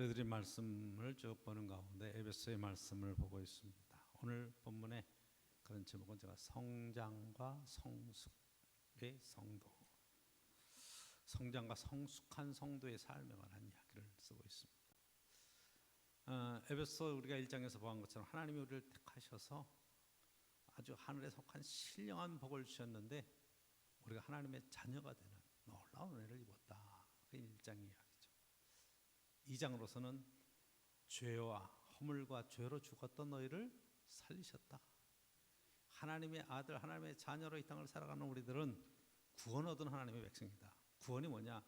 저희들이 말씀을 쭉 보는 가운데 에베소의 말씀을 보고 있습니다. 오늘 본문에 그런 제목은 제가 성장과 성숙의 성도, 성장과 성숙한 성도의 삶에 관한 이야기를 쓰고 있습니다. 에베소 우리가 1장에서 보한 것처럼 하나님이 우리를 택하셔서 아주 하늘에 속한 신령한 복을 주셨는데 우리가 하나님의 자녀가 되는 놀라운 은혜를 입었다. 그게 1장 이야기죠. 2장으로서는 죄와 허물과 죄로 죽었던 너희를 살리셨다. 하나님의 아들, 하나님의 자녀로 이 땅을 살아가는 우리들은 구원 얻은 하나님의 백성이다. 구원이 뭐냐?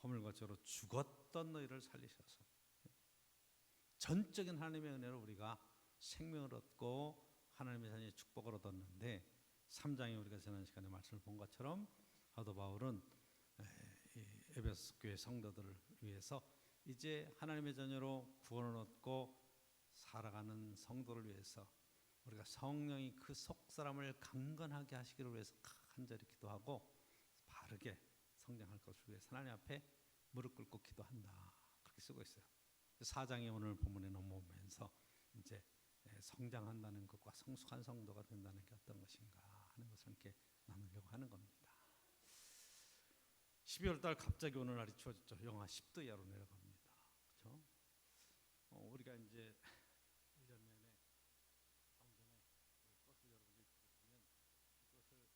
허물과 죄로 죽었던 너희를 살리셔서 전적인 하나님의 은혜로 우리가 생명을 얻고 하나님의 자녀의 축복을 얻었는데 3장에 우리가 지난 시간에 말씀을 본 것처럼 사도 바울은 에베소 교회 성도들을 위해서 이제 하나님의 자녀로 구원을 얻고 살아가는 성도를 위해서 우리가 성령이 그 속사람을 강건하게 하시기를 위해서 간절히 기도하고 바르게 성장할 것을 위해서 하나님 앞에 무릎 꿇고 기도한다. 그렇게 쓰고 있어요. 4장에 오늘 본문에 넘어오면서 이제 성장한다는 것과 성숙한 성도가 된다는 게 어떤 것인가 하는 것을 함께 나누려고 하는 겁니다. 12월 달 갑자기 오늘 날이 추워졌죠. 영하 10도 이하로 내려갑니다. 그렇죠? 우리가 이제 1년 내내 방전에 꽃을 여러분들이 보시면 이 꽃을 바깥에 배당에서 놓고 심기 시작해요.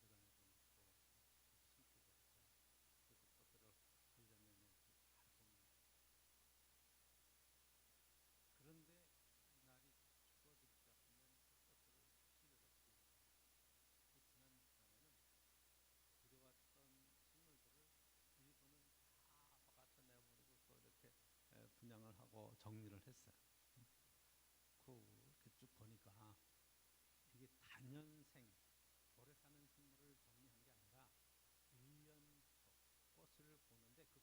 그 꽃들을 1년 내내 하루 종일. 그런데 날이 추워지기 시작하면 그 꽃들을 실내로 키웁니다. 지난 시간에는 들여왔던 식물들을 일부는 다 바깥에 내버리고 또 이렇게 분양을 하고 정리를 했어요. 이렇게 쭉 보니까 이게 단연생 오래 사는 식물을 정리한 게 아니라 1년초 꽃을 보는데 그 꽃이 살아있던 거죠.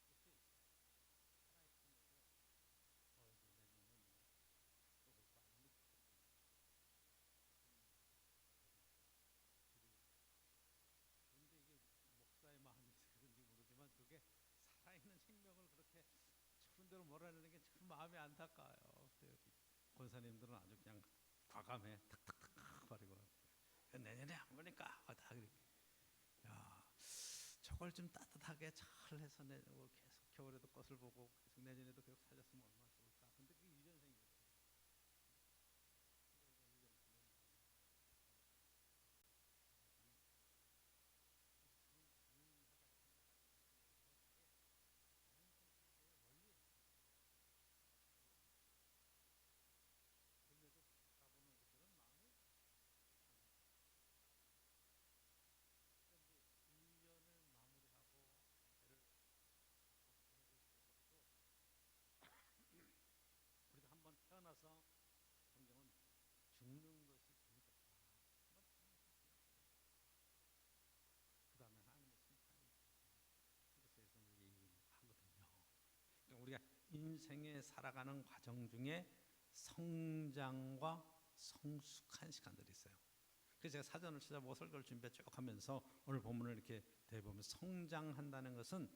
이제 내년에 또 올 거 아니야 이렇게 그런데 이게 목사의 마음에서 그런지 모르지만 그게 살아있는 생명을 그렇게 추운 대로 몰아내는 게 참 마음이 안타까워요. 권사님들은 아주 그냥 과감해 탁탁탁 버리고 내년에 안 보니까 다 그래. 야, 저걸 좀 따뜻하게 잘 해서 계속 겨울에도 꽃을 보고 계속 내년에도 계속 살렸으면 얼마나 좋을까. 근데 그게 1년생이거든요. 그럼에도 바라보는 우리들은 마음이 그런데 1년을 마무리하고 해를 보내고 있어서도 우리가 한번 태어나서 성경은 죽는 것이 정답다. 한번 태어나서 죽는 거예요. 그 다음에 하나님의 심판이 있다. 그래서 우리 하거든요. 그러니까 우리가 인생에 살아가는 과정 중에 성장과 성숙한 시간들이 있어요. 그래서 제가 사전을 찾아보고 설교를 준비 쭉 하면서 오늘 본문을 이렇게 대보면 성장한다는 것은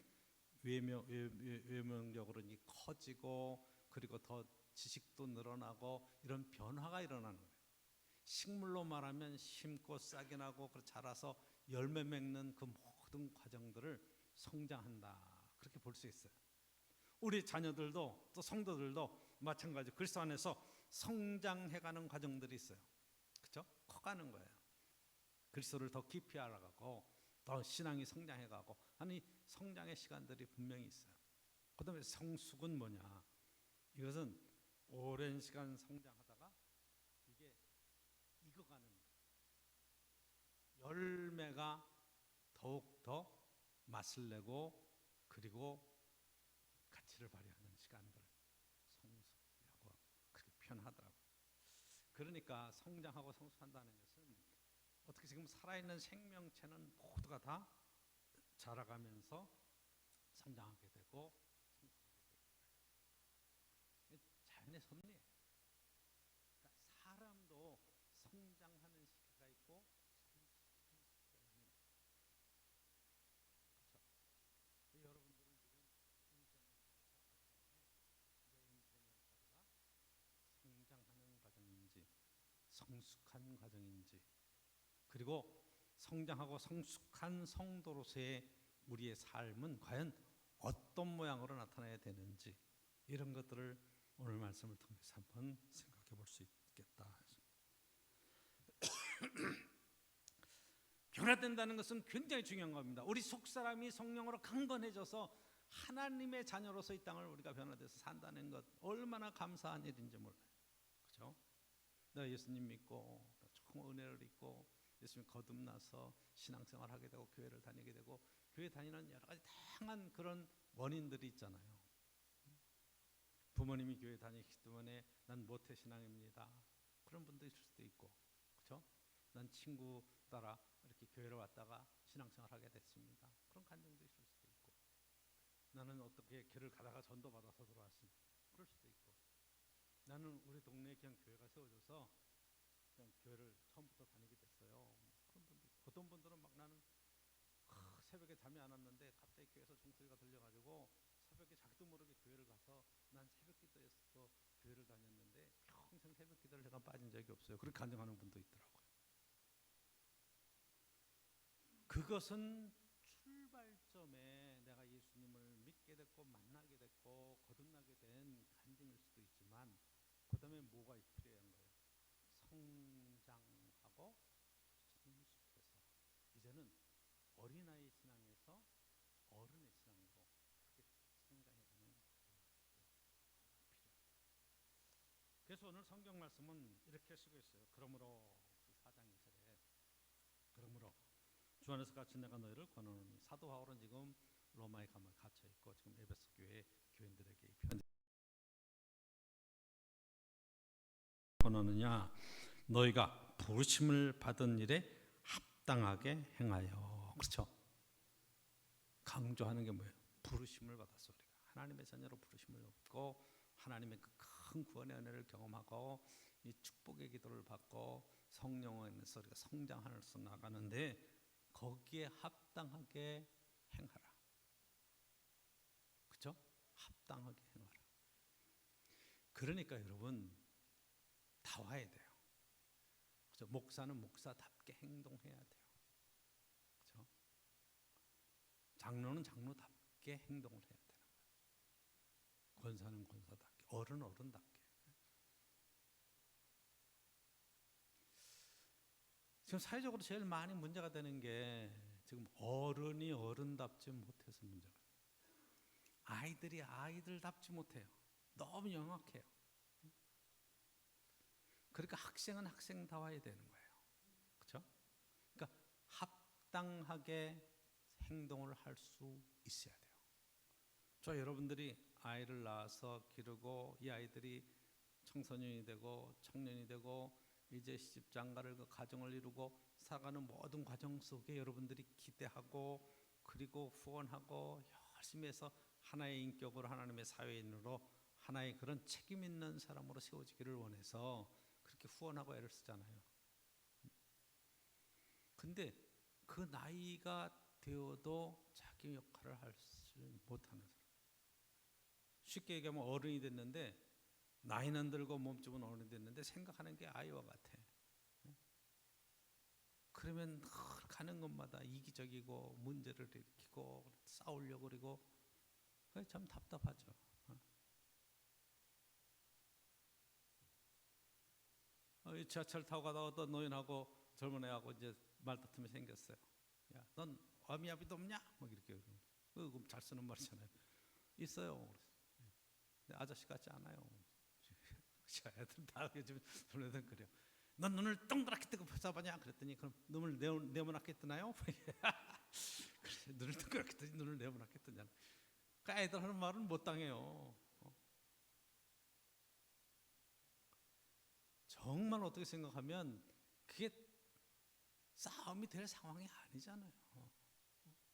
외면적으로 커지고 그리고 더 지식도 늘어나고 이런 변화가 일어나는 거예요. 식물로 말하면 심고 싹이 나고 자라서 열매 맺는 그 모든 과정들을 성장한다. 그렇게 볼 수 있어요. 우리 자녀들도 또 성도들도 마찬가지 그리스도 안에서 성장해가는 과정들이 있어요. 그렇죠? 커가는 거예요. 그리스도를 더 깊이 알아가고 더 신앙이 성장해가고 하는 성장의 시간들이 분명히 있어요. 그 다음에 성숙은 뭐냐? 이것은 오랜 시간 성장하다가 이게 익어가는 열매가 더욱 더 맛을 내고 그리고 가치를 발휘하는 시간들 성숙이라고 그렇게 표현하더라고요. 그러니까 성장하고 성숙한다는 것은 어떻게 지금 살아있는 생명체는 모두가 다 자라가면서 성장하게 되고 성숙하게 되고 자연의 섭리예요. 그러니까 사람도 성장하는 시기가 있고 성숙하는 시기가 있는 거죠. 그렇죠? 여러분들은 지금 인생을 성숙한 과정인지, 그리고 성장하고 성숙한 성도로서의 우리의 삶은 과연 어떤 모양으로 나타나야 되는지, 이런 것들을 오늘 말씀을 통해서 한번 생각해 볼 수 있겠다. 변화된다는 것은 굉장히 중요한 겁니다. 우리 속사람이 성령으로 강건해져서 하나님의 자녀로서 이 땅을 우리가 변화돼서 산다는 것, 얼마나 감사한 일인지 몰라요. 그렇죠? 내가 예수님 믿고 조금 은혜를 입고 예수님 거듭나서 신앙생활 하게 되고 교회를 다니게 되고, 교회 다니는 여러 가지 다양한 그런 원인들이 있잖아요. 부모님이 교회 다니기 때문에 난 모태 신앙입니다, 그런 분도 있을 수도 있고, 그렇죠? 난 친구 따라 이렇게 교회를 왔다가 신앙생활 하게 됐습니다, 그런 간증도 있을 수도 있고, 나는 어떻게 길을 가다가 전도 받아서 들어왔습니다, 그럴 수도 있고, 나는 우리 동네에 그냥 교회가 세워져서 그냥 교회를 처음부터 다니게 됐어요, 그런 분도 있고, 어떤 분들은 막 나는 새벽에 잠이 안 왔는데 갑자기 교회에서 종소리가 들려가지고 새벽에 자기도 모르게 교회를 가서 난 새벽 기도에서 교회를 다녔는데 평생 새벽 기도를 내가 빠진 적이 없어요, 그렇게 간증하는 분도 있더라고요. 그것은 출발점에 내가 예수님을 믿게 됐고 만나게 됐고 거듭나게 된 간증일 수도 있지만, 그 다음에 뭐가 필요한 거예요? 성장하고 성숙해서 이제는 어린아이 신앙에서 어른의 신앙으로 그렇게 성장해가는 필요해요. 그래서 오늘 성경 말씀은 이렇게 쓰고 있어요. 그러므로 4장 2절에 그러므로 주 안에서 갇힌 내가 너희를 권하노니, 사도 바울은 지금 로마에 갇혀 있고 지금 에베소 교회 교인들에게 편지 권하느냐, 너희가 부르심을 받은 일에 합당하게 행하여. 그렇죠? 강조하는 게 뭐예요? 부르심을 받았어. 우리가 하나님의 자녀로 부르심을 얻고 하나님의 그 큰 구원의 은혜를 경험하고 이 축복의 기도를 받고 성령 안에서 우리가 성장하면서 나가는데, 거기에 합당하게 행하라. 그렇죠? 합당하게 행하라. 그러니까 여러분 다 와야 돼요. 그렇죠? 목사는 목사답게 행동해야 돼요. 그렇죠? 장로는 장로답게 행동을 해야 되는 거예요. 권사는 권사답게, 어른은 어른답게. 지금 사회적으로 제일 많이 문제가 되는 게 지금 어른이 어른답지 못해서 문제가 돼요. 아이들이 아이들답지 못해요. 너무 영악해요. 그러니까 학생은 학생다워야 되는 거예요. 그렇죠? 그러니까 합당하게 행동을 할 수 있어야 돼요. 저 여러분들이 아이를 낳아서 기르고 이 아이들이 청소년이 되고 청년이 되고 이제 시집 장가를 그 가정을 이루고 살아가는 모든 과정 속에 여러분들이 기대하고 그리고 후원하고 열심히 해서 하나의 인격으로 하나님의 사회인으로 하나의 그런 책임 있는 사람으로 세워지기를 원해서 그렇게 후원하고 애를 쓰잖아요. 근데 그 나이가 되어도 자기 역할을 할 수 못하는 사람, 쉽게 얘기하면 어른이 됐는데 나이는 들고 몸집은 어른이 됐는데 생각하는 게 아이와 같아. 그러면 가는 곳마다 이기적이고 문제를 일으키고 싸우려고 그러고 그게 참 답답하죠. 지하철 타고 가다가 어떤 노인하고 젊은 애하고 이제 말다툼이 생겼어요. 야, 넌 어미아비도 없냐? 막 이렇게 그럼 잘 쓰는 말이잖아요. 있어요. 근데 아저씨 같지 않아요. 애들 다 요즘 애들 그래요. 넌 눈을 동그랗게 뜨고 쳐다보냐? 그랬더니 그럼 눈을 네모나게 뜨나요? 그래, 눈을 동그랗게 뜨지 눈을 네모나게 뜨잖아. 그러니까 애들 하는 말은 못 당해요. 정말 어떻게 생각하면 그게 싸움이 될 상황이 아니잖아요.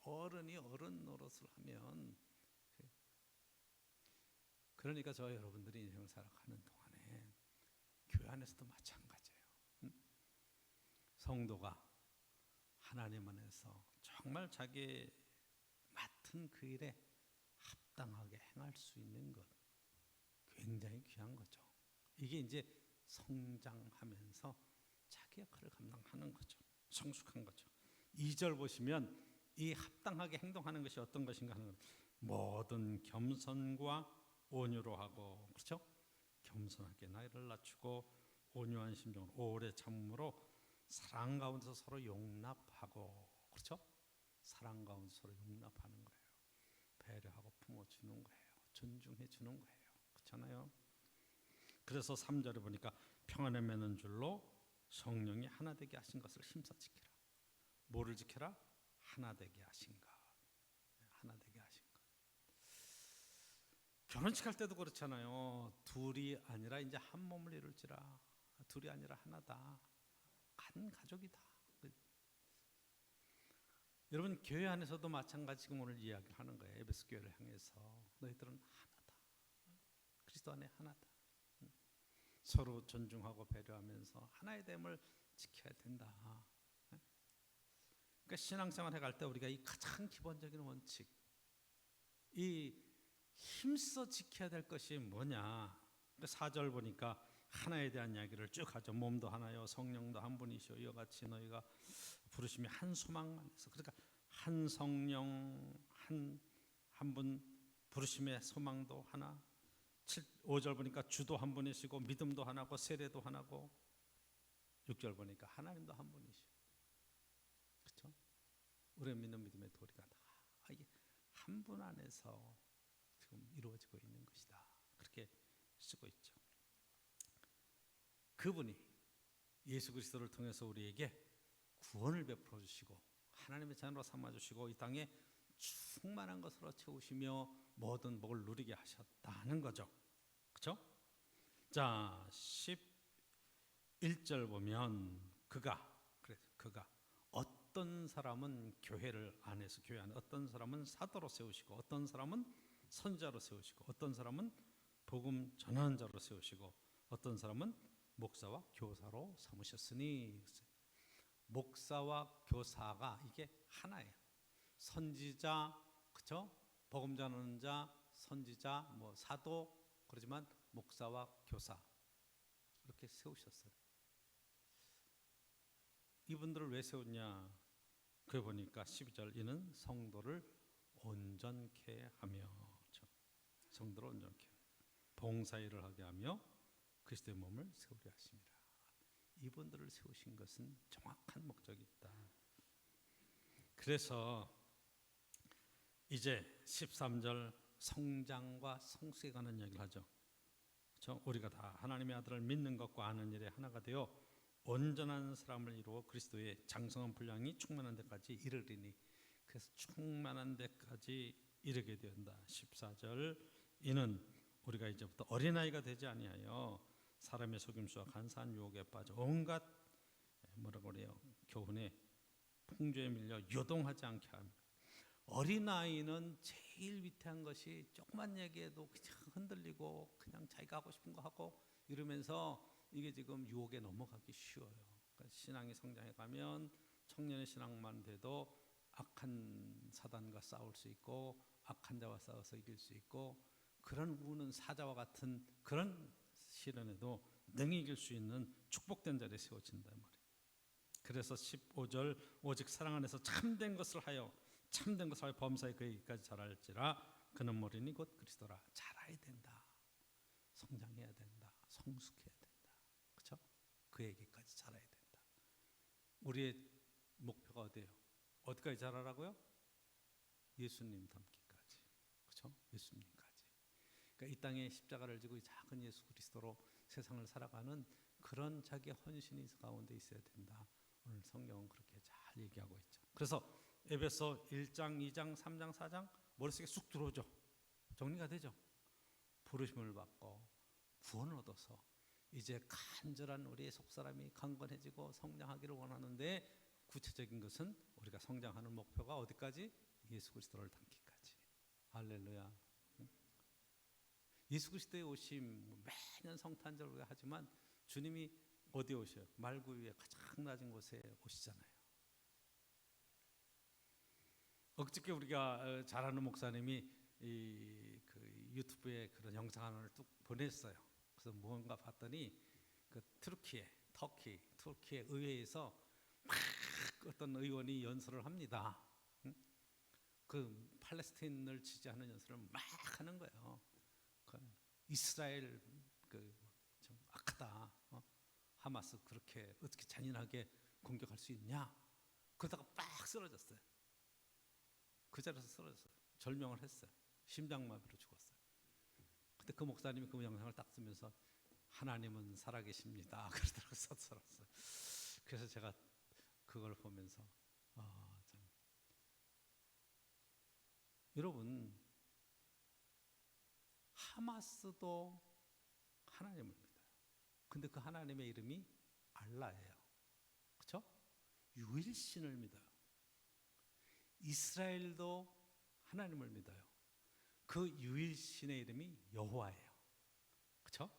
어른이 어른 노릇을 하면, 그러니까 저 여러분들이 인생을 살아가는 동안에 교회 안에서도 마찬가지예요. 성도가 하나님 안에서 정말 자기 맡은 그 일에 합당하게 행할 수 있는 것, 굉장히 귀한 거죠. 이게 이제 성장하면서 자기 역할을 감당하는 거죠. 성숙한 거죠. 2절 보시면 이 합당하게 행동하는 것이 어떤 것인가 하는 것. 모든 겸손과 온유로 하고, 그렇죠? 겸손하게 나이를 낮추고 온유한 심정으로 오래 참음으로 사랑 가운데서 서로 용납하고, 그렇죠? 사랑 가운데 서로 용납하는 거예요. 배려하고 품어주는 거예요. 존중해 주는 거예요. 그렇잖아요. 그래서 3절에 보니까 평안에 매는 줄로 성령이 하나 되게 하신 것을 힘써 지키라. 뭐를 지켜라? 하나 되게 하신 것. 하나 되게 하신 것. 결혼식 할 때도 그렇잖아요. 둘이 아니라 이제 한 몸을 이룰지라. 둘이 아니라 하나다. 한 가족이다. 여러분 교회 안에서도 마찬가지 지금 오늘 이야기를 하는 거예요. 에베소 교회를 향해서 너희들은 하나다. 그리스도 안에 하나다. 서로 존중하고 배려하면서 하나의 됨을 지켜야 된다. 그러니까 신앙생활 해갈 때 우리가 이 가장 기본적인 원칙, 이 힘써 지켜야 될 것이 뭐냐. 4절 보니까 하나에 대한 이야기를 쭉 하죠. 몸도 하나요 성령도 한 분이시오 이와 같이 너희가 부르심이 한 소망 안에서. 그러니까 한 성령 한 분 부르심의 소망도 하나. 5절 보니까 주도 한 분이시고 믿음도 하나고 세례도 하나고 6절 보니까 하나님도 한 분이시오. 그렇죠? 우리가 믿는 믿음의 도리가 다 이게 한 분 안에서 지금 이루어지고 있는 것이다. 그렇게 쓰고 있죠. 그분이 예수 그리스도를 통해서 우리에게 구원을 베풀어 주시고 하나님의 자녀로 삼아 주시고 이 땅에 충만한 것으로 채우시며 모든 복을 누리게 하셨다는 거죠. 그렇죠? 자, 11절 보면 그가 어떤 사람은 교회를 안에서 교회 안에 어떤 사람은 사도로 세우시고 어떤 사람은 선자로 세우시고 어떤 사람은 복음 전하는 자로 세우시고 어떤 사람은 목사와 교사로 삼으셨으니. 목사와 교사가 이게 하나예요. 선지자, 그렇죠? 복음 전하는 자, 선지자, 뭐 사도, 그러지만 목사와 교사 이렇게 세우셨어요. 이분들을 왜 세웠냐? 그래 보니까 12절 이는 성도를 온전케 하며, 그렇죠? 성도를 온전케 봉사일을 하게 하며 그리스도의 몸을 세우려 하심이라. 이분들을 세우신 것은 정확한 목적이 있다. 그래서 이제 13절 성장과 성숙에 관한 이야기를 하죠. 그렇죠? 우리가 다 하나님의 아들을 믿는 것과 아는 일에 하나가 되어 온전한 사람을 이루어 그리스도의 장성한 분량이 충만한 데까지 이르리니. 그래서 충만한 데까지 이르게 된다. 14절 이는 우리가 이제부터 어린아이가 되지 아니하여 사람의 속임수와 간사한 유혹에 빠져 온갖 뭐라고 그래요? 교훈에 풍조에 밀려 요동하지 않게 합니다. 어린아이는 제일 위태한 것이 조그만 얘기해도 그냥 흔들리고 그냥 자기가 하고 싶은 거 하고 이러면서 이게 지금 유혹에 넘어가기 쉬워요. 그러니까 신앙이 성장해 가면 청년의 신앙만 돼도 악한 사단과 싸울 수 있고 악한 자와 싸워서 이길 수 있고 그런 우는 사자와 같은 그런 시련에도 능히 이길 수 있는 축복된 자리에 세워진단 말이에요. 그래서 15절 오직 사랑 안에서 참된 것을 하여 범사에 그에게까지 자랄지라. 그는 머리니 곧 그리스도라. 자라야 된다. 성장해야 된다. 성숙해야 된다. 그렇죠? 그에게까지 자라야 된다. 우리의 목표가 어디예요? 어디까지 자라라고요? 예수님 닮기까지. 그렇죠? 예수님까지. 그러니까 이 땅에 십자가를 지고 작은 예수 그리스도로 세상을 살아가는 그런 자기의 헌신이 가운데 있어야 된다. 오늘 성경은 그렇게 잘 얘기하고 있죠. 그래서 에베소 1장, 2장, 3장, 4장 머릿속에 쑥 들어오죠. 정리가 되죠. 부르심을 받고 구원을 얻어서 이제 간절한 우리의 속사람이 강건해지고 성장하기를 원하는데 구체적인 것은 우리가 성장하는 목표가 어디까지? 예수 그리스도를 닮기까지. 할렐루야. 예수 그리스도의 오심 매년 성탄절 우리가 하지만 주님이 어디에 오셔요? 말구 위에 가장 낮은 곳에 오시잖아요. 어저께 우리가 잘 아는 목사님이 그 유튜브에 그런 영상 하나를 뚝 보냈어요. 그래서 무언가 봤더니 그 트루키에 터키의 의회에서 막 어떤 의원이 연설을 합니다. 응? 그 팔레스타인을 지지하는 연설을 막 하는 거예요. 그 이스라엘 좀 악하다. 하마스 그렇게 어떻게 잔인하게 공격할 수 있냐? 그러다가 빡 쓰러졌어요. 그 자리에서 쓰러졌어요. 절명을 했어요. 심장마비로 죽었어요. 근데 그 목사님이 그 영상을 딱 쓰면서 하나님은 살아계십니다. 그러더라고요. 서설었어요. 그래서 제가 그걸 보면서 참. 여러분, 하마스도 하나님을 믿어요. 근데 그 하나님의 이름이 알라예요. 그렇죠? 유일신을 믿어요. 이스라엘도 하나님을 믿어요. 그 유일신의 이름이 여호와예요. 그렇죠?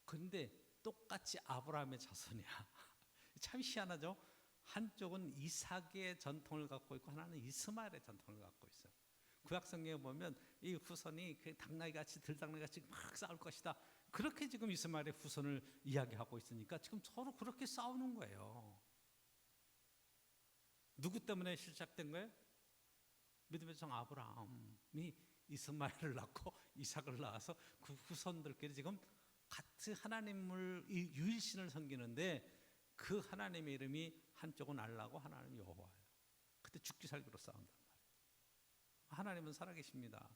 근데 똑같이 아브라함의 자손이야. 참 희한하죠? 한쪽은 이삭의 전통을 갖고 있고 하나는 이스마엘의 전통을 갖고 있어요. 구약 성경에 보면 이 후손이 당나귀같이 들당나귀같이 막 싸울 것이다. 그렇게 지금 이스마엘의 후손을 이야기하고 있으니까 지금 서로 그렇게 싸우는 거예요. 누구 때문에 시작된 거예요? 믿음의 종 아브라함이 이스마엘을 낳고 이삭을 낳아서 그 후손들끼리 지금 같이 하나님을 유일신을 섬기는데 그 하나님의 이름이 한쪽은 알라고 하나는 여호와예요. 그때 죽기 살기로 싸운단 말이에요. 하나님은 살아계십니다.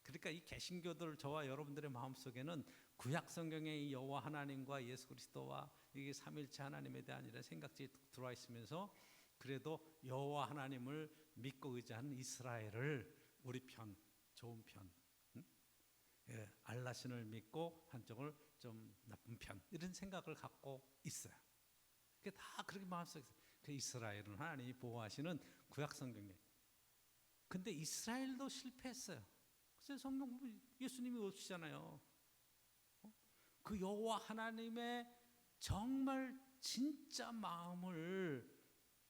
그러니까 이 개신교들 저와 여러분들의 마음속에는 구약 성경의 이 여호와 하나님과 예수 그리스도와 이게 삼일체 하나님에 대한 이런 생각들이 들어와 있으면서 그래도 여호와 하나님을 믿고 의지하는 이스라엘을 우리 편, 좋은 편, 예, 알라신을 믿고 한쪽을 좀 나쁜 편 이런 생각을 갖고 있어요. 그게 다 그렇게 마음속에 그 이스라엘은 하나님이 보호하시는 구약 성경에. 근데 이스라엘도 실패했어요. 그래서 성경 보면 예수님이 오시잖아요. 그 여호와 하나님의 정말 진짜 마음을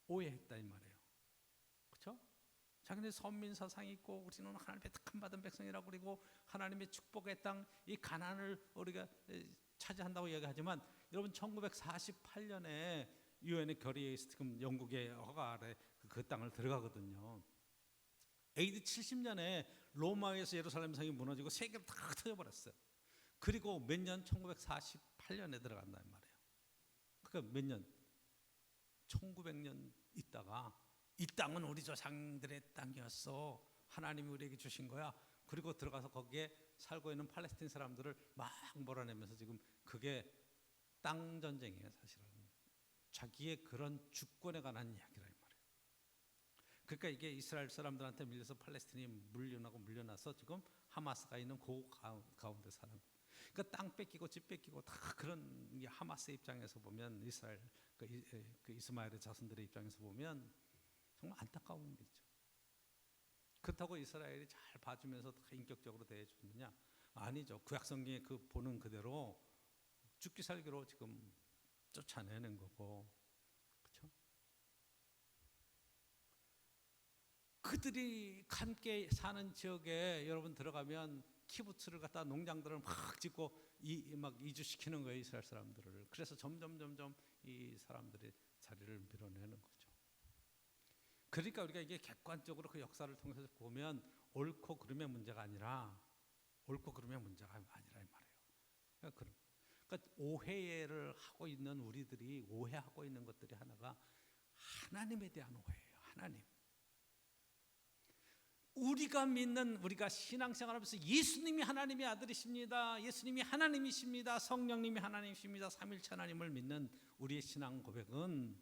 오해했다 이 말이에요. 그렇죠? 자기네 선민 사상이 있고 우리는 하나님의 택함 받은 백성이라고 그리고 하나님의 축복의 땅 이 가나안을 우리가 차지한다고 얘기하지만 여러분 1948년에 유엔의 결의에 지금 영국의 허가 아래 그 땅을 들어가거든요. AD 70년에 로마에서 예루살렘 성이 무너지고 세계로 다 터져버렸어요. 그리고 몇 년 1948년에 들어간단 말이에요. 그러니까 몇 년 1900년 있다가 이 땅은 우리 조상들의 땅이었어. 하나님이 우리에게 주신 거야. 그리고 들어가서 거기에 살고 있는 팔레스타인 사람들을 막 몰아내면서 지금 그게 땅 전쟁이에요, 사실은. 자기의 그런 주권에 관한 이야기라 이 말이에요. 그러니까 이게 이스라엘 사람들한테 밀려서 팔레스타인이 물려나서 지금 하마스가 있는 그 가운데 사는 거예요. 그러니까 땅 뺏기고 집 뺏기고 다 그런 하마스 입장에서 보면 이스라엘 그 이스마엘의 자손들의 입장에서 보면 정말 안타까운 일이죠. 그렇다고 이스라엘이 잘 봐주면서 인격적으로 대해주느냐? 아니죠. 구약 성경에 그 보는 그대로 죽기 살기로 지금 쫓아내는 거고, 그렇죠? 그들이 함께 사는 지역에 여러분 들어가면 키부츠를 갖다 농장들을 막 짓고 막 이주시키는 거예요, 이스라엘 사람들을. 그래서 점점 이 사람들의 자리를 밀어내는 거죠. 그러니까 우리가 이게 객관적으로 그 역사를 통해서 보면 옳고 그름의 문제가 아니라 옳고 그름의 문제가 아니라 이 말이에요. 그러니까 오해를 하고 있는 우리들이 오해하고 있는 것들이 하나가 하나님에 대한 오해예요. 하나님. 우리가 믿는 우리가 신앙생활하면서 예수님이 하나님의 아들이십니다. 예수님이 하나님이십니다. 성령님이 하나님이십니다. 삼일체 하나님을 믿는 우리의 신앙 고백은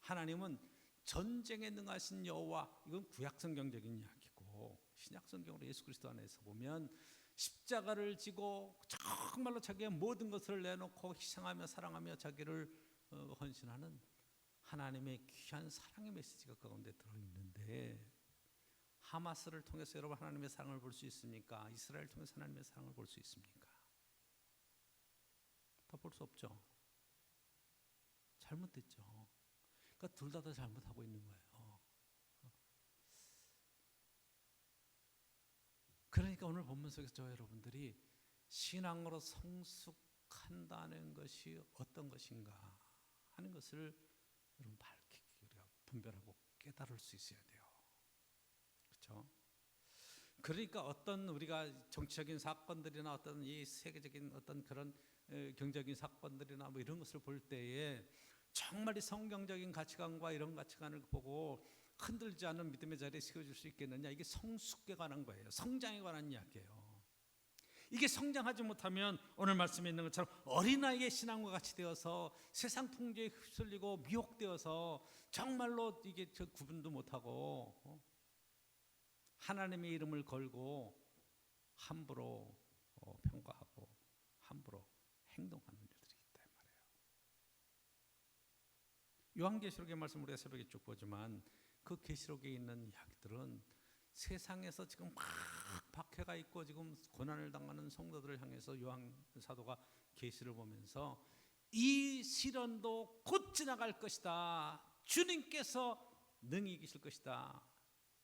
하나님은 전쟁에 능하신 여호와, 이건 구약성경적인 이야기고 신약성경으로 예수 그리스도 안에서 보면 십자가를 지고 정말로 자기의 모든 것을 내놓고 희생하며 사랑하며 자기를 헌신하는 하나님의 귀한 사랑의 메시지가 그 가운데 들어있는데 하마스를 통해서 여러분 하나님의 사랑을 볼 수 있습니까? 이스라엘을 통해서 하나님의 사랑을 볼 수 있습니까? 다 볼 수 없죠. 잘못됐죠. 그러니까 둘 다 잘못하고 있는 거예요. 그러니까 오늘 본문 속에서 저 여러분들이 신앙으로 성숙하고 성숙한다는 것이 어떤 것인가 하는 것을 여러분 밝히기 우리가 분별하고 깨달을 수 있어야 돼요. 그렇죠? 그러니까 어떤 우리가 정치적인 사건들이나 어떤 이 세계적인 어떤 그런 경제적인 사건들이나 뭐 이런 것을 볼 때에 정말 이 성경적인 가치관과 이런 가치관을 보고 흔들지 않은 믿음의 자리에 세워줄 수 있겠느냐. 이게 성숙에 관한 거예요. 성장에 관한 이야기예요. 이게 성장하지 못하면 오늘 말씀에 있는 것처럼 어린아이의 신앙과 같이 되어서 세상 풍조에 휩쓸리고 미혹되어서 정말로 이게 저 구분도 못하고 하나님의 이름을 걸고 함부로 평가하고 함부로 행동하는 일들이 있다 이 말이에요. 요한계시록의 말씀 우리가 새벽에 쭉 보지만 그 계시록에 있는 이야기들은 세상에서 지금 막 박해가 있고 지금 고난을 당하는 성도들을 향해서 요한 사도가 계시를 보면서 이 시련도 곧 지나갈 것이다. 주님께서 능히 이기실 것이다.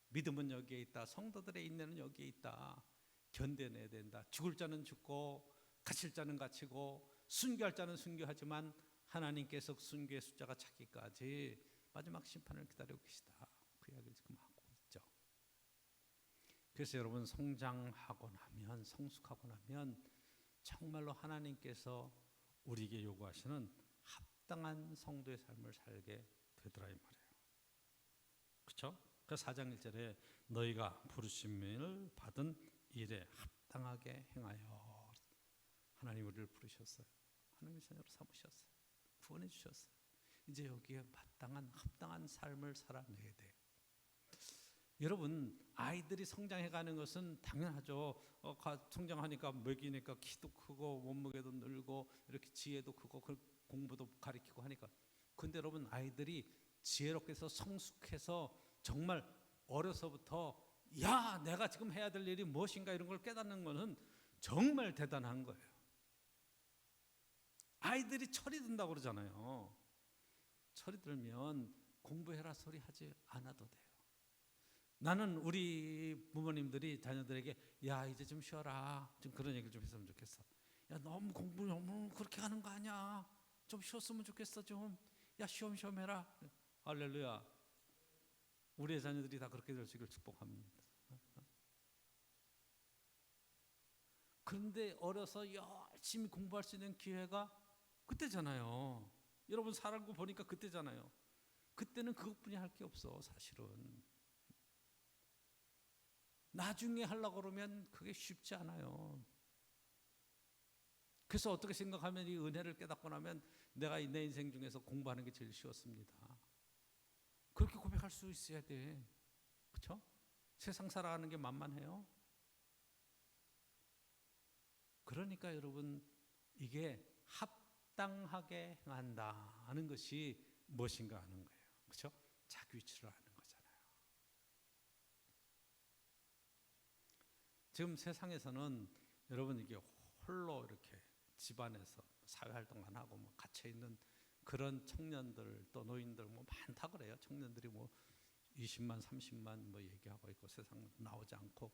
믿음은 여기에 있다. 성도들의 인내는 여기에 있다. 견뎌내야 된다. 죽을 자는 죽고 갇힐 자는 갇히고 순교할 자는 순교하지만 하나님께서 순교의 숫자가 차기까지 마지막 심판을 기다리고 계시다. 그 이야기를 지금 하고 있죠. 그래서 여러분 성장하고 나면 성숙하고 나면 정말로 하나님께서 우리에게 요구하시는 합당한 성도의 삶을 살게 되더라 이 말이에요. 그렇죠? 그 4장 1절에 너희가 부르심을 받은 일에 합당하게 행하여 하나님 우리를 부르셨어요. 하나님의 자녀로 삼으셨어요. 구원해 주셨어요. 이제 여기에 마땅한 합당한 삶을 살아내야 돼. 여러분 아이들이 성장해가는 것은 당연하죠. 성장하니까 먹이니까 키도 크고 몸무게도 늘고 이렇게 지혜도 크고 공부도 가르치고 하니까. 근데 여러분 아이들이 지혜롭게 해서 성숙해서 정말 어려서부터 야 내가 지금 해야 될 일이 무엇인가 이런 걸 깨닫는 것은 정말 대단한 거예요. 아이들이 철이 든다고 그러잖아요. 철이 들면 공부해라 소리 하지 않아도 돼요. 나는 우리 부모님들이 자녀들에게 야 이제 좀 쉬어라 좀 그런 얘기를 좀 했으면 좋겠어. 야 너무 공부 너무 그렇게 하는 거 아니야. 좀 쉬었으면 좋겠어 좀. 야 쉬엄쉬엄 해라. 할렐루야. 우리의 자녀들이 다 그렇게 될 수 있기를 축복합니다. 그런데 어려서 열심히 공부할 수 있는 기회가 그때잖아요. 여러분 살고 보니까 그때잖아요. 그때는 그것뿐이 할 게 없어 사실은. 나중에 하려고 그러면 그게 쉽지 않아요. 그래서 어떻게 생각하면 이 은혜를 깨닫고 나면 내가 내 인생 중에서 공부하는 게 제일 쉬웠습니다. 그렇게 고백할 수 있어야 돼. 그렇죠? 세상 살아가는 게 만만해요. 그러니까 여러분 이게 합당하게 행한다 하는 것이 무엇인가 하는 거예요. 그렇죠? 자기 위치를 아는 거잖아요. 지금 세상에서는 여러분 이게 홀로 이렇게 집안에서 사회활동만 하고 뭐 갇혀 있는 그런 청년들 또 노인들 뭐 많다 그래요. 청년들이 뭐 20만 30만 뭐 얘기하고 있고 세상 나오지 않고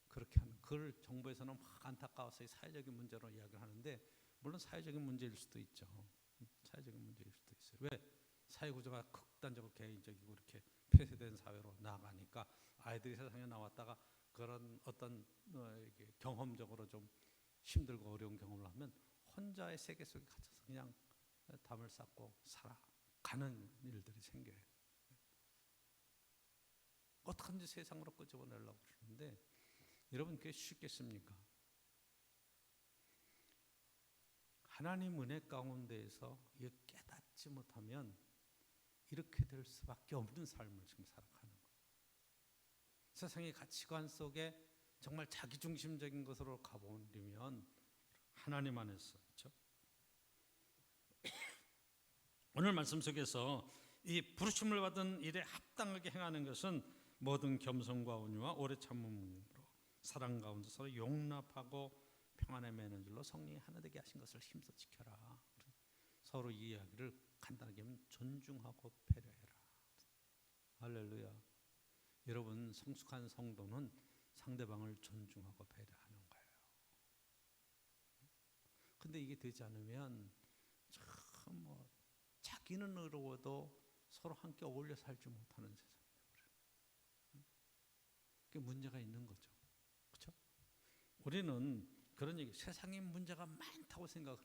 그렇게 하는 그걸 정부에서는 막 안타까워서 사회적인 문제로 이야기를 하는데 물론 사회적인 문제일 수도 있죠. 사회적인 문제일 수도 있어요. 왜? 사회 구조가 극단적으로 개인적이고 이렇게 폐쇄된 사회로 나아가니까 아이들이 세상에 나왔다가 그런 어떤 경험적으로 좀 힘들고 어려운 경험을 하면 혼자의 세계 속에 갇혀서 그냥 담을 쌓고 살아가는 일들이 생겨요. 어떻게든지 세상으로 끄집어내려고 그러는데 여러분 그게 쉽겠습니까? 하나님 은혜 가운데에서 이게 깨닫지 못하면 이렇게 될 수밖에 없는 삶을 지금 살아가는 거예요. 세상의 가치관 속에 정말 자기중심적인 것으로 가버리면 하나님 안에서 그렇죠? 오늘 말씀 속에서 이 부르심을 받은 일에 합당하게 행하는 것은 모든 겸손과 온유와 오래 참음으로 사랑 가운데 서로 용납하고 평안에 매는 줄로 성령이 하나 되게 하신 것을 힘써 지켜라. 서로 이 이야기를 간단하게 하면 존중하고 배려해라. 할렐루야. 여러분 성숙한 성도는 상대방을 존중하고 배려하는 거예요. 근데 이게 되지 않으면 참 뭐 자기는 의로워도 서로 함께 어울려 살지 못하는 세상이 되어버려요. 그게 문제가 있는 거죠. 그렇죠? 우리는 그런 얘기, 세상에 문제가 많다고 생각을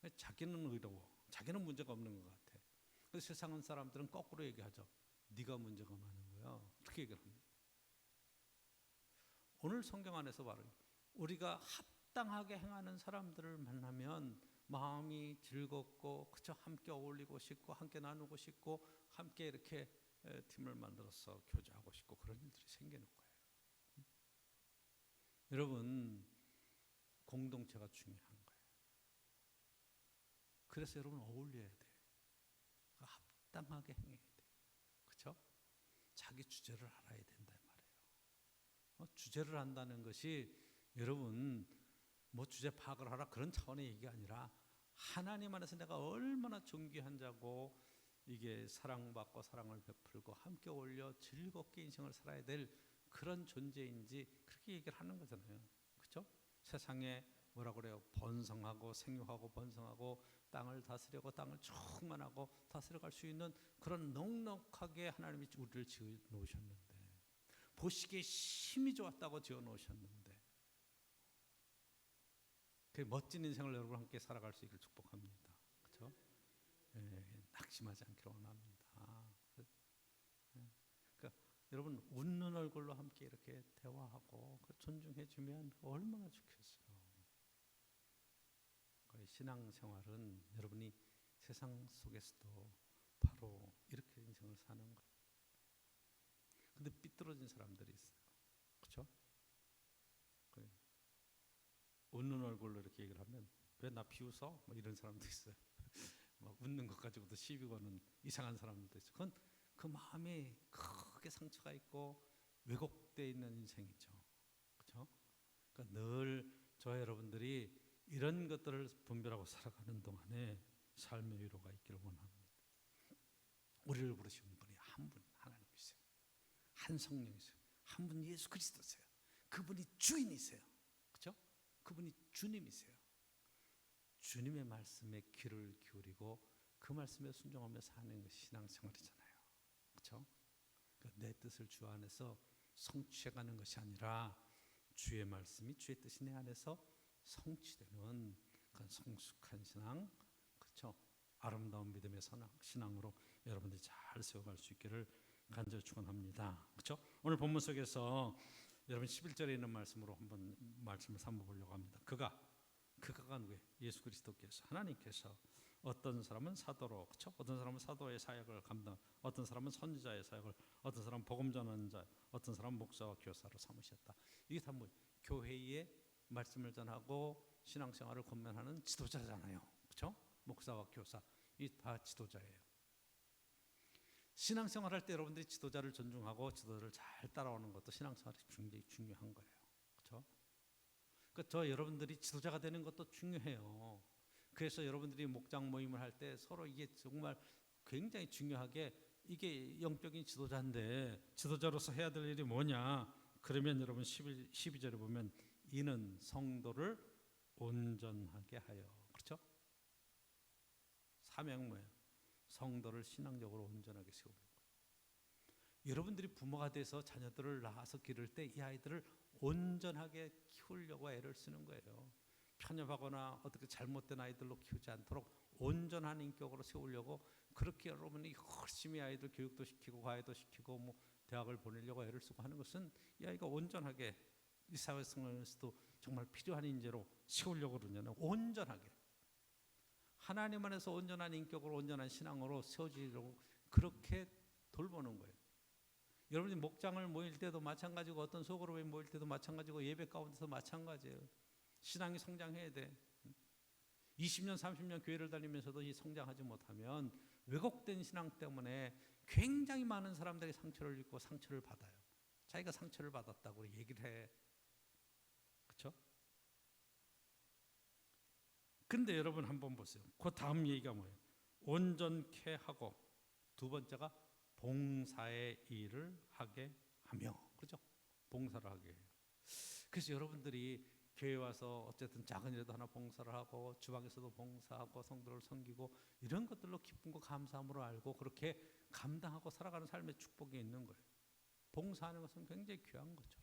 해. 자기는 의로워, 자기는 문제가 없는 것 같아. 그래서 세상 사람들은 거꾸로 얘기하죠. 네가 문제가 많은 거야. 그렇게 얘기를 합니다. 오늘 성경 안에서 말해요. 우리가 합당하게 행하는 사람들을 만나면 마음이 즐겁고, 그쵸? 함께 어울리고 싶고, 함께 나누고 싶고, 함께 이렇게 팀을 만들어서 교제하고 싶고, 그런 일들이 생기는 거예요. 여러분, 공동체가 중요한 거예요. 그래서 여러분 어울려야 돼요. 합당하게 행해야 돼요. 그렇죠? 자기 주제를 알아야 된단 말이에요. 주제를 안다는 것이 여러분 뭐 주제 파악을 하라 그런 차원의 얘기가 아니라 하나님 안에서 내가 얼마나 존귀한 자고 이게 사랑받고 사랑을 베풀고 함께 어울려 즐겁게 인생을 살아야 될 그런 존재인지 그렇게 얘기를 하는 거잖아요. 그렇죠? 세상에 뭐라 그래요? 번성하고 생육하고 번성하고 땅을 다스리고 땅을 충만하고 다스려갈 수 있는 그런 넉넉하게 하나님이 우리를 지어 놓으셨는데, 보시기에 힘이 좋았다고 지어 놓으셨는데, 그 멋진 인생을 여러분 함께 살아갈 수 있기를 축복합니다. 그렇죠? 낙심하지 않기를 원합니다. 그러니까 여러분 웃는 얼굴로 함께 이렇게 대화하고 존중해주면 얼마나 좋겠어요. 신앙생활은 여러분이 세상 속에서도 바로 이렇게 인생을 사는 거예요. 근데 삐뚤어진 사람들이 있어요. 그렇죠? 웃는 얼굴로 이렇게 얘기를 하면 왜 나 비웃어? 뭐 이런 사람도 있어요. 막 웃는 것 가지고도 시비 거는 이상한 사람들도 있어요. 그건 그 마음에 크게 상처가 있고 왜곡되어 있는 인생이죠. 그렇죠? 그러니까 늘 저와 여러분들이 이런 것들을 분별하고 살아가는 동안에 삶의 위로가 있기를 원합니다. 우리를 부르신 분이 한 분 하나님이세요. 한 성령이세요. 한 분 예수 그리스도세요. 그분이 주인이세요. 그렇죠? 그분이 주님이세요. 주님의 말씀에 귀를 기울이고 그 말씀에 순종하며 사는 것이 신앙생활이잖아요. 그렇죠? 내 뜻을 주 안에서 성취해가는 것이 아니라 주의 말씀이 주의 뜻이 내 안에서 성취되는 그런 성숙한 신앙, 그렇죠? 아름다운 믿음의 신앙으로 여러분들이 잘 세워갈 수 있기를 간절히 축원합니다. 그렇죠? 오늘 본문 속에서 여러분 11절에 있는 말씀으로 한번 말씀을 삼아보려고 합니다. 그가 누구예요? 예수 그리스도께서, 하나님께서 어떤 사람은 사도로, 그렇죠? 어떤 사람은 사도의 사역을 감당, 어떤 사람은 선지자의 사역을, 어떤 사람은 복음 전하는 자, 어떤 사람은 목사와 교사로 삼으셨다. 이게 다 뭐 교회의 말씀을 전하고 신앙생활을 권면하는 지도자잖아요. 그렇죠? 목사와 교사, 이 다 지도자예요. 신앙생활할 때 여러분들이 지도자를 존중하고 지도자를 잘 따라오는 것도 신앙생활이 굉장히 중요한 거예요. 그렇죠? 그러니까 저 여러분들이 지도자가 되는 것도 중요해요. 그래서 여러분들이 목장 모임을 할 때 서로 이게 정말 굉장히 중요하게, 이게 영적인 지도자인데 지도자로서 해야 될 일이 뭐냐? 그러면 여러분 12절에 보면 이는 성도를 온전하게 하여, 그렇죠? 사명 뭐예요? 성도를 신앙적으로 온전하게 세우는 거예요. 여러분들이 부모가 돼서 자녀들을 낳아서 기를 때 이 아이들을 온전하게 키우려고 애를 쓰는 거예요. 편협하거나 어떻게 잘못된 아이들로 키우지 않도록 온전한 인격으로 세우려고 그렇게 여러분이 열심히 아이들 교육도 시키고 과외도 시키고 뭐 대학을 보내려고 애를 쓰고 하는 것은 이 아이가 온전하게 이 사회생활에서도 정말 필요한 인재로 세우려고 그러잖아요. 온전하게 하나님 안에서 온전한 인격으로 온전한 신앙으로 세워지려고 그렇게 돌보는 거예요. 여러분이 목장을 모일 때도 마찬가지고 어떤 소그룹에 모일 때도 마찬가지고 예배 가운데서 마찬가지예요. 신앙이 성장해야 돼. 20년 30년 교회를 다니면서도 이 성장하지 못하면 왜곡된 신앙 때문에 굉장히 많은 사람들이 상처를 입고 상처를 받아요. 자기가 상처를 받았다고 얘기를 해. 그렇죠? 근데 여러분 한번 보세요. 그 다음 얘기가 뭐예요? 온전케 하고, 두 번째가 봉사의 일을 하게 하며, 그렇죠? 봉사를 하게 해요. 그래서 여러분들이 교회 와서 어쨌든 작은 일에도 하나 봉사를 하고 주방에서도 봉사하고 성도를 섬기고 이런 것들로 기쁨과 감사함으로 알고 그렇게 감당하고 살아가는 삶의 축복이 있는 거예요. 봉사하는 것은 굉장히 귀한 거죠.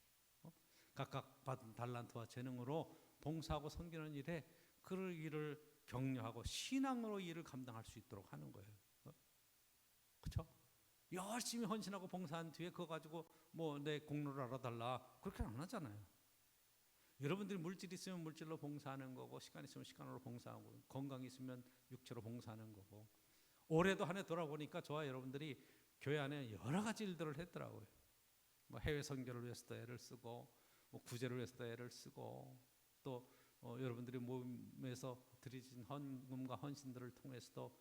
각각 받은 달란트와 재능으로 봉사하고 섬기는 일에 그 일을 격려하고 신앙으로 일을 감당할 수 있도록 하는 거예요. 그렇죠? 열심히 헌신하고 봉사한 뒤에 그거 가지고 뭐 내 공로를 알아달라 그렇게 안 하잖아요. 여러분들이 물질이 있으면 물질로 봉사하는 거고 시간 있으면 시간으로 봉사하고 건강이 있으면 육체로 봉사하는 거고 올해도 한 해 돌아보니까 저와 여러분들이 교회 안에 여러 가지 일들을 했더라고요. 뭐 해외 선교를 위해서도 애를 쓰고 뭐 구제를 위해서도 애를 쓰고 또 여러분들이 몸에서 드리신 헌금과 헌신들을 통해서도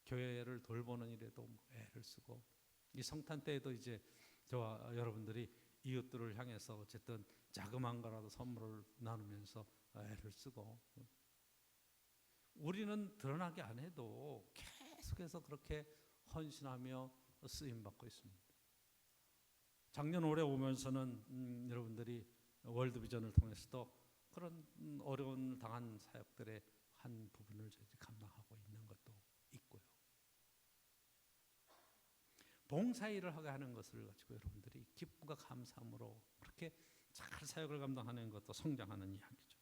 교회를 돌보는 일에도 애를 쓰고 이 성탄 때에도 이제 저와 여러분들이 이웃들을 향해서 어쨌든 자그마한 거라도 선물을 나누면서 애를 쓰고 우리는 드러나게 안 해도 계속해서 그렇게 헌신하며 쓰임받고 있습니다. 작년 올해 오면서는 여러분들이 월드비전을 통해서도 그런 어려움을 당한 사역들의 한 부분을 저희들이 감당하고 있는 것도 있고요. 봉사일을 하게 하는 것을 가지고 여러분들이 기쁨과 감사함으로 그렇게 잘 사역을 감당하는 것도 성장하는 이야기죠.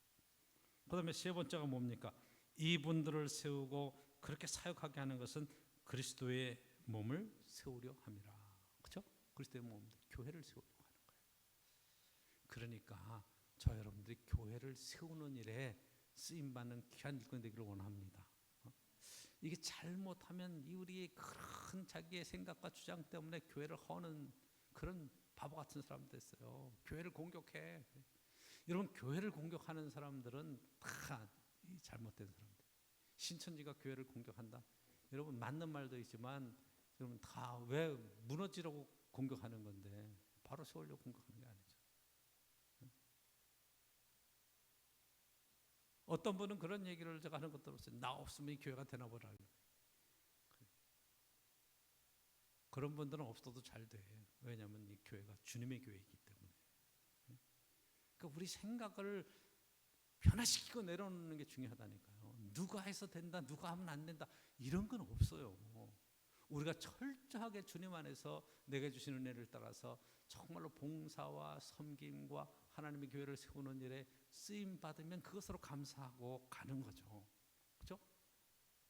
그 다음에 세 번째가 뭡니까? 이분들을 세우고 그렇게 사역하게 하는 것은 그리스도의 몸을 세우려 함이라. 그렇죠? 그리스도의 몸, 교회를 세우려고 하는 거예요. 그러니까 저 여러분들이 교회를 세우는 일에 쓰임받는 귀한 일꾼이 되기를 원합니다. 이게 잘못하면 우리의 큰 자기의 생각과 주장 때문에 교회를 허는 그런 바보 같은 사람 됐어요. 교회를 공격해. 여러분 교회를 공격하는 사람들은 다 잘못된 사람들. 신천지가 교회를 공격한다. 여러분 맞는 말도 있지만 여러분 다 왜 무너지려고 공격하는 건데 바로 세우려고 공격하는 게 아니죠. 어떤 분은 그런 얘기를 제가 하는 것도 없어요. 나 없으면 이 교회가 되나 보라. 그런 분들은 없어도 잘 돼. 왜냐하면 이 교회가 주님의 교회이기 때문에. 그러니까 우리 생각을 변화시키고 내려놓는 게 중요하다니까요. 누가 해서 된다, 누가 하면 안 된다 이런 건 없어요. 우리가 철저하게 주님 안에서 내게 주시는 은혜를 따라서 정말로 봉사와 섬김과 하나님의 교회를 세우는 일에 쓰임 받으면 그것으로 감사하고 가는 거죠. 그렇죠?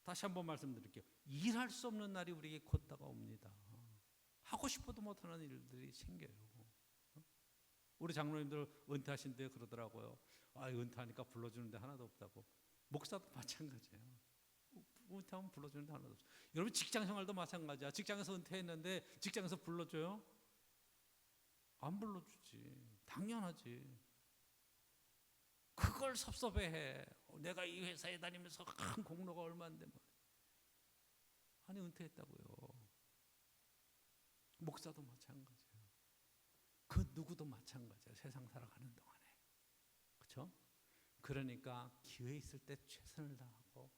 다시 한번 말씀드릴게요. 일할 수 없는 날이 우리에게 곧 다가옵니다. 하고 싶어도 못하는 일들이 생겨요. 우리 장로님들 은퇴하신 데 그러더라고요. 은퇴하니까 불러주는데 하나도 없다고. 목사도 마찬가지예요. 은퇴하면 불러주는데 하나도 없어요. 여러분 직장 생활도 마찬가지야. 직장에서 은퇴했는데 직장에서 불러줘요? 안 불러주지. 당연하지. 그걸 섭섭해해. 내가 이 회사에 다니면서 큰 공로가 얼마인데 뭐. 아니 은퇴했다고요. 목사도 마찬가지예요. 그 누구도 마찬가지예요. 세상 살아가는 동안에. 그렇죠? 그러니까 기회 있을 때 최선을 다하고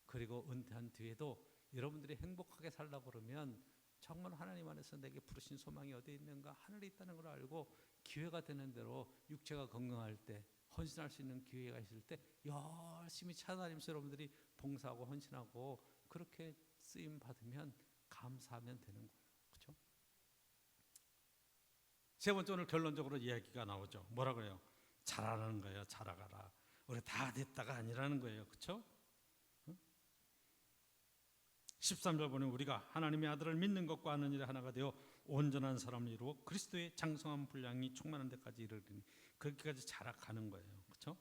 그리고 은퇴한 뒤에도 여러분들이 행복하게 살려고 그러면 정말 하나님 안에서 내게 부르신 소망이 어디에 있는가 하늘에 있다는 걸 알고 기회가 되는 대로 육체가 건강할 때 헌신할 수 있는 기회가 있을 때 열심히 찾아다니면서 여러분들이 봉사하고 헌신하고 그렇게 쓰임 받으면 감사하면 되는 거예요. 그렇죠? 세 번째 오늘 결론적으로 이야기가 나오죠. 뭐라 그래요? 잘하는 거예요. 잘하가라. 우리 다 됐다가 아니라는 거예요. 그렇죠? 13절 보면 우리가 하나님의 아들을 믿는 것과 아는 일에 하나가 되어 온전한 사람을 이루어 그리스도의 장성한 분량이 충만한 데까지 이르리니 그렇게까지 자라가는 거예요. 그렇죠?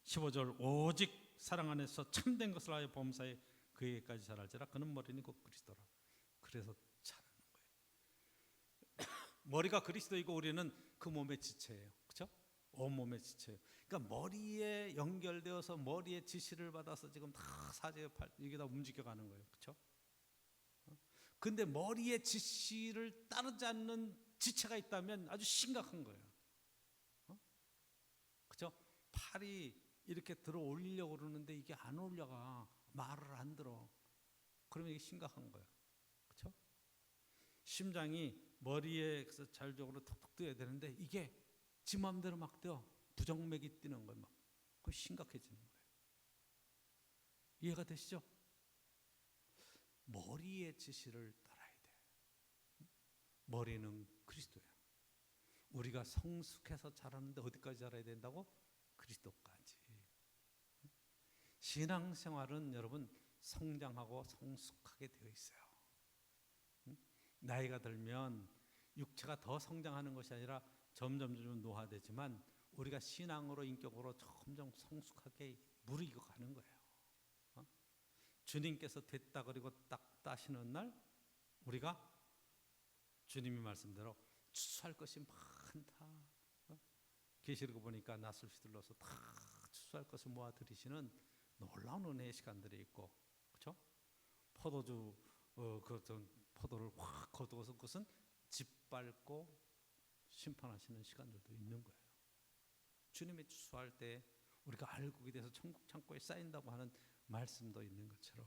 15절 오직 사랑 안에서 참된 것을 하여 범사에 그에게까지 자랄지라 그는 머리니 곧 그리스도라. 그래서 자라는 거예요. 머리가 그리스도이고 우리는 그 몸의 지체예요. 그렇죠? 온몸의 지체예요. 그러니까 머리에 연결되어서 머리의 지시를 받아서 지금 다 사제 이게 다 움직여가는 거예요. 그렇죠? 근데 머리의 지시를 따르지 않는 지체가 있다면 아주 심각한 거예요. 그렇죠? 팔이 이렇게 들어 올리려고 그러는데 이게 안 올려가. 말을 안 들어. 그러면 이게 심각한 거예요. 그렇죠? 심장이 머리에 자율적으로 톡톡 뛰어야 되는데 이게 지 마음대로 막 뛰어. 부정맥이 뛰는 거예요. 막 그 심각해지는 거예요. 이해가 되시죠? 머리의 지시를 따라야 돼. 머리는 그리스도야. 우리가 성숙해서 자라는데 어디까지 자라야 된다고? 그리스도까지. 신앙생활은 여러분 성장하고 성숙하게 되어 있어요. 나이가 들면 육체가 더 성장하는 것이 아니라 점점 노화되지만 우리가 신앙으로 인격으로 점점 성숙하게 무르익어 가는 거예요. 주님께서 됐다 그리고 딱 따시는 날 우리가 주님이 말씀대로 추수할 것이 많다. 계시록 보니까 낫을 휘둘러서 다 추수할 것을 모아 들이시는 놀라운 은혜의 시간들이 있고, 그렇죠? 포도주 포도를 확 거두어서 그것은 짓밟고 심판하시는 시간들도 있는 거예요. 주님의 추수할 때 우리가 알곡이 돼서 천국 창고에 쌓인다고 하는 말씀도 있는 것처럼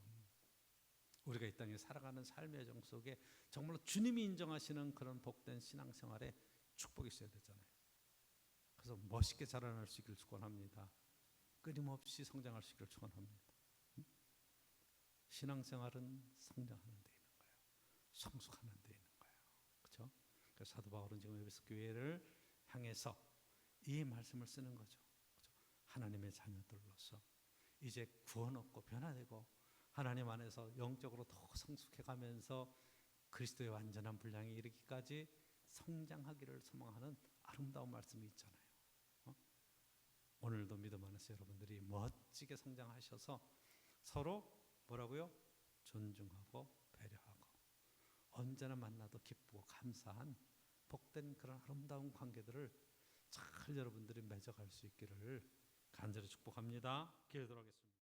우리가 이 땅에 살아가는 삶의 여정 속에 정말로 주님이 인정하시는 그런 복된 신앙생활에 축복이 있어야 되잖아요. 그래서 멋있게 자라날 수 있기를 축원합니다. 끊임없이 성장할 수 있기를 축원합니다. 신앙생활은 성장하는 데 있는 거예요. 성숙하는 데 있는 거예요. 그렇죠? 그래서 사도 바울은 지금 에베소 교회를 향해서 이 말씀을 쓰는 거죠. 그렇죠? 하나님의 자녀들로서 이제 구원 얻고 변화되고 하나님 안에서 영적으로 더 성숙해 가면서 그리스도의 완전한 분량에 이르기까지 성장하기를 소망하는 아름다운 말씀이 있잖아요. 오늘도 믿음 안에서 여러분들이 멋지게 성장하셔서 서로 뭐라고요? 존중하고 배려하고 언제나 만나도 기쁘고 감사한 복된 그런 아름다운 관계들을 잘 여러분들이 맺어갈 수 있기를 간절히 축복합니다. 기도하겠습니다.